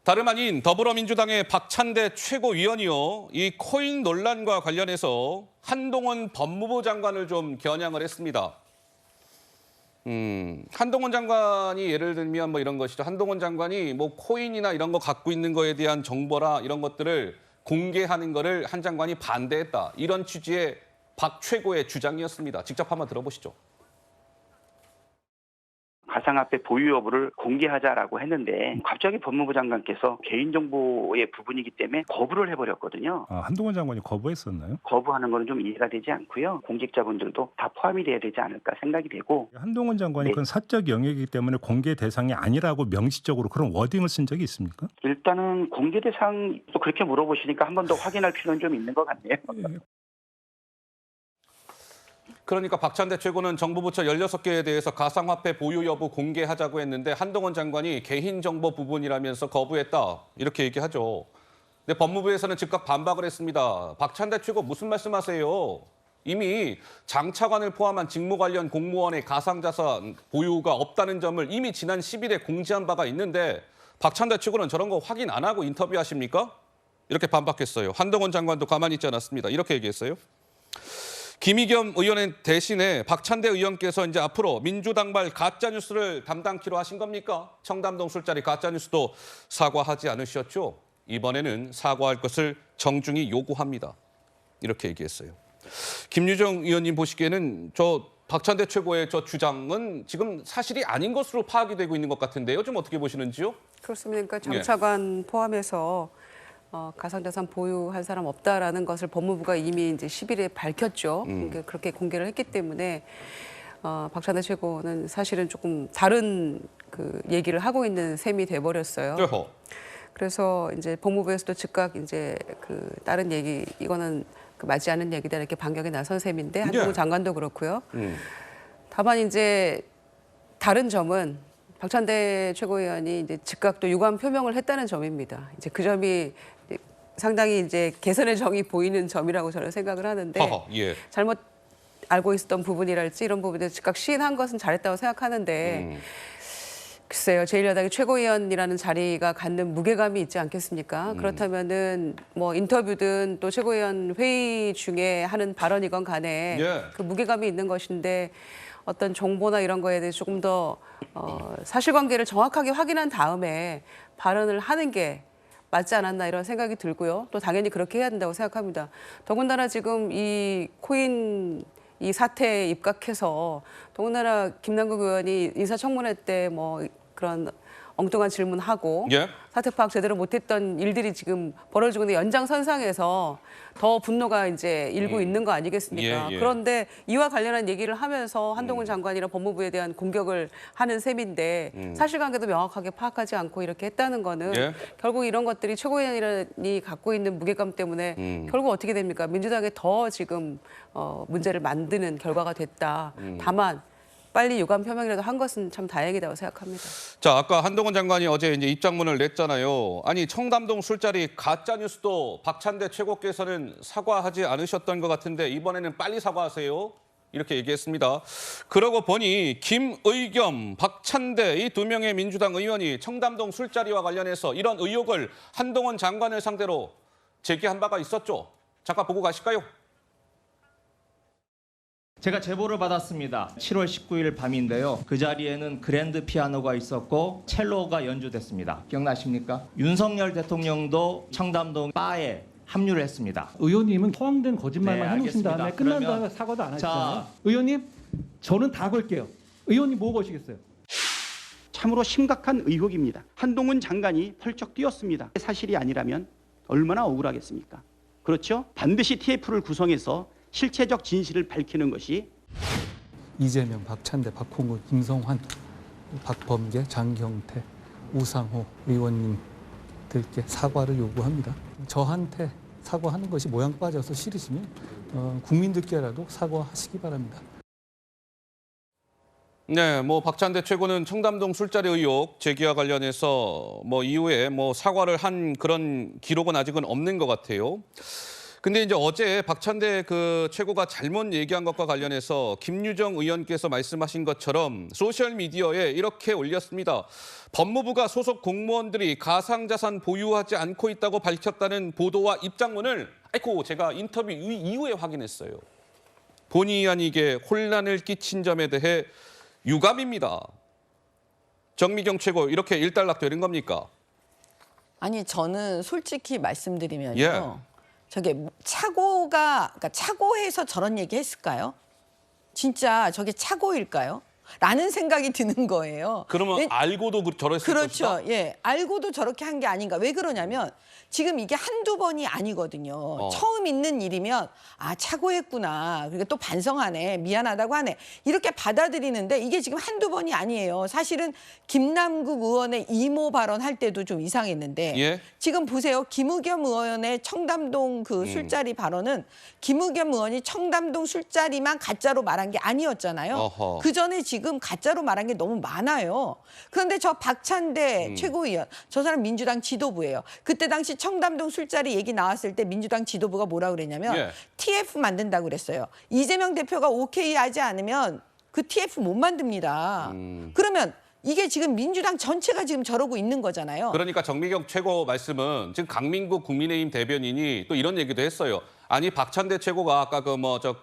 다름 아닌 더불어민주당의 박찬대 최고위원이요. 이 코인 논란과 관련해서 한동훈 법무부 장관을 좀 겨냥을 했습니다. 한동훈 장관이 예를 들면 뭐 이런 것이죠. 한동훈 장관이 뭐 코인이나 이런 거 갖고 있는 거에 대한 정보라 이런 것들을 공개하는 거를 한 장관이 반대했다. 이런 취지의 박 최고의 주장이었습니다. 직접 한번 들어보시죠. 가상화폐 보유 여부를 공개하자라고 했는데 갑자기 법무부 장관께서 개인정보의 부분이기 때문에 거부를 해버렸거든요. 한동훈 장관이 거부했었나요? 거부하는 거는 좀 이해가 되지 않고요. 공직자분들도 다 포함이 돼야 되지 않을까 생각이 되고. 한동훈 장관이 그건 사적 영역이기 때문에 공개 대상이 아니라고 명시적으로 그런 워딩을 쓴 적이 있습니까? 일단은 공개 대상 또 그렇게 물어보시니까 한 번 더 확인할 필요는 좀 있는 것 같네요. 그러니까 박찬대 최고는 정부 부처 16개에 대해서 가상화폐 보유 여부 공개하자고 했는데 한동훈 장관이 개인정보 부분이라면서 거부했다. 이렇게 얘기하죠. 근데 법무부에서는 즉각 반박을 했습니다. 박찬대 최고 무슨 말씀하세요? 이미 장 차관을 포함한 직무 관련 공무원의 가상자산 보유가 없다는 점을 이미 지난 10일에 공지한 바가 있는데 박찬대 최고는 저런 거 확인 안 하고 인터뷰하십니까? 이렇게 반박했어요. 한동훈 장관도 가만히 있지 않았습니다. 이렇게 얘기했어요. 김의겸 의원의 대신에 박찬대 의원께서 이제 앞으로 민주당발 가짜뉴스를 담당키로 하신 겁니까? 청담동 술자리 가짜뉴스도 사과하지 않으셨죠? 이번에는 사과할 것을 정중히 요구합니다. 이렇게 얘기했어요. 김유정 의원님 보시기에는 저 박찬대 최고의 저 주장은 지금 사실이 아닌 것으로 파악이 되고 있는 것 같은데요. 좀 어떻게 보시는지요? 그렇습니다. 그러니까 장 차관 포함해서 가상자산 보유한 사람 없다라는 것을 법무부가 이미 이제 10일에 밝혔죠. 그러니까 그렇게 공개를 했기 때문에 박찬대 최고는 사실은 조금 다른 그 얘기를 하고 있는 셈이 돼버렸어요. 그래서 이제 법무부에서도 즉각 이제 그 다른 얘기 이거는 그 맞지 않는 얘기다 이렇게 반격에 나선 셈인데 한동훈 장관도 그렇고요. 다만 이제 다른 점은 박찬대 최고위원이 이제 즉각 또 유감 표명을 했다는 점입니다. 이제 그 점이 상당히 이제 개선의 정이 보이는 점이라고 저는 생각을 하는데 잘못 알고 있었던 부분이랄지 이런 부분에 즉각 시인한 것은 잘했다고 생각하는데 글쎄요, 제1야당의 최고위원이라는 자리가 갖는 무게감이 있지 않겠습니까? 그렇다면은 뭐 인터뷰든 또 최고위원 회의 중에 하는 발언이건 간에 그 무게감이 있는 것인데 어떤 정보나 이런 거에 대해서 조금 더 사실관계를 정확하게 확인한 다음에 발언을 하는 게 맞지 않았나 이런 생각이 들고요. 또 당연히 그렇게 해야 된다고 생각합니다. 더군다나 지금 이 코인 이 사태에 입각해서 더군다나 김남국 의원이 인사청문회 때 뭐 그런 엉뚱한 질문하고 사태 파악 제대로 못했던 일들이 지금 벌어지고 있는 연장선상에서 더 분노가 이제 일고 있는 거 아니겠습니까? 그런데 이와 관련한 얘기를 하면서 한동훈 장관이랑 법무부에 대한 공격을 하는 셈인데 사실관계도 명확하게 파악하지 않고 이렇게 했다는 거는 결국 이런 것들이 최고위원이 갖고 있는 무게감 때문에 결국 어떻게 됩니까? 민주당에 더 지금 문제를 만드는 결과가 됐다. 다만 빨리 유감 표명이라도 한 것은 참 다행이라고 생각합니다. 자, 아까 한동훈 장관이 어제 이제 입장문을 냈잖아요. 아니 청담동 술자리 가짜 뉴스도 박찬대 최고께서는 사과하지 않으셨던 것 같은데 이번에는 빨리 사과하세요. 이렇게 얘기했습니다. 그러고 보니 김의겸, 박찬대 이 두 명의 민주당 의원이 청담동 술자리와 관련해서 이런 의혹을 한동훈 장관을 상대로 제기한 바가 있었죠. 잠깐 보고 가실까요? 제가 제보를 받았습니다. 7월 19일 밤인데요. 그 자리에는 그랜드 피아노가 있었고 첼로가 연주됐습니다. 기억나십니까? 윤석열 대통령도 청담동 바에 합류를 했습니다. 의원님은 허황된 거짓말만 해놓으신 다음에 끝난 다음에 사과도 안 하시잖아요. 의원님, 저는 다 걸게요. 의원님 뭐 거시겠어요? 참으로 심각한 의혹입니다. 한동훈 장관이 펄쩍 뛰었습니다. 사실이 아니라면 얼마나 억울하겠습니까? 그렇죠? 반드시 TF를 구성해서 실체적 진실을 밝히는 것이 이재명, 박찬대, 박홍근, 김성환, 박범계, 장경태, 우상호 의원님들께 사과를 요구합니다. 저한테 사과하는 것이 모양 빠져서 싫으시면 국민들께라도 사과하시기 바랍니다. 네, 뭐 박찬대 최고는 청담동 술자리 의혹 제기와 관련해서 뭐 이후에 뭐 사과를 한 그런 기록은 아직은 없는 것 같아요. 근데 이제 어제 박찬대 그 최고가 잘못 얘기한 것과 관련해서 김유정 의원께서 말씀하신 것처럼 소셜 미디어에 이렇게 올렸습니다. 법무부가 소속 공무원들이 가상자산 보유하지 않고 있다고 밝혔다는 보도와 입장문을 제가 인터뷰 이후에 확인했어요. 본의 아니게 혼란을 끼친 점에 대해 유감입니다. 정미경 최고 이렇게 일단락되는 겁니까? 아니 저는 솔직히 말씀드리면요. 예. 저게 그러니까 착오해서 저런 얘기 했을까요? 진짜 저게 착오일까요? 라는 생각이 드는 거예요. 그러면 알고도 저랬을 그렇죠. 것이다? 예. 알고도 저렇게 한 게 아닌가. 왜 그러냐면 지금 이게 한두 번이 아니거든요. 처음 있는 일이면 아 착오했구나. 그러니까 또 반성하네. 미안하다고 하네. 이렇게 받아들이는데 이게 지금 한두 번이 아니에요. 사실은 김남국 의원의 이모 발언할 때도 좀 이상했는데 예? 지금 보세요. 김의겸 의원의 청담동 그 술자리 발언은 김의겸 의원이 청담동 술자리만 가짜로 말한 게 아니었잖아요. 어허. 그 전에 지금 가짜로 말한 게 너무 많아요. 그런데 저 박찬대 최고위원, 저 사람 민주당 지도부예요. 그때 당시 청담동 술자리 얘기 나왔을 때 민주당 지도부가 뭐라 그랬냐면 예. TF 만든다고 그랬어요. 이재명 대표가 오케이 하지 않으면 그 TF 못 만듭니다. 그러면 이게 지금 민주당 전체가 지금 저러고 있는 거잖아요. 그러니까 정미경 최고 말씀은 지금 강민국 국민의힘 대변인이 또 이런 얘기도 했어요. 아니 박찬대 최고가 아까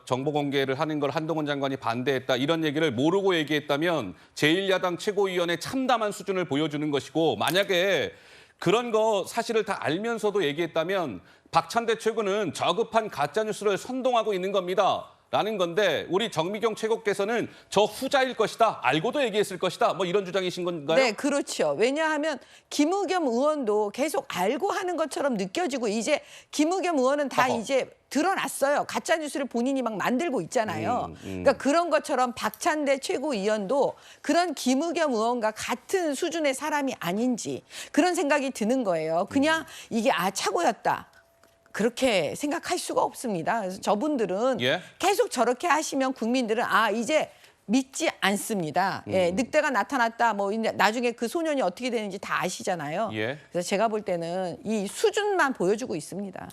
정보 공개를 하는 걸 한동훈 장관이 반대했다 이런 얘기를 모르고 얘기했다면 제1야당 최고위원의 참담한 수준을 보여주는 것이고 만약에 그런 거 사실을 다 알면서도 얘기했다면 박찬대 최고는 저급한 가짜뉴스를 선동하고 있는 겁니다. 라는 건데 우리 정미경 최고께서는 저 후자일 것이다. 알고도 얘기했을 것이다. 뭐 이런 주장이신 건가요? 네, 그렇죠. 왜냐하면 김의겸 의원도 계속 알고 하는 것처럼 느껴지고 이제 김의겸 의원은 다 이제 드러났어요. 가짜 뉴스를 본인이 막 만들고 있잖아요. 그러니까 그런 것처럼 박찬대 최고위원도 그런 김의겸 의원과 같은 수준의 사람이 아닌지 그런 생각이 드는 거예요. 그냥 이게 착오였다. 그렇게 생각할 수가 없습니다. 그래서 저분들은 예? 계속 저렇게 하시면 국민들은 이제 믿지 않습니다. 예, 늑대가 나타났다. 뭐 이제 나중에 그 소년이 어떻게 되는지 다 아시잖아요. 예. 그래서 제가 볼 때는 이 수준만 보여주고 있습니다.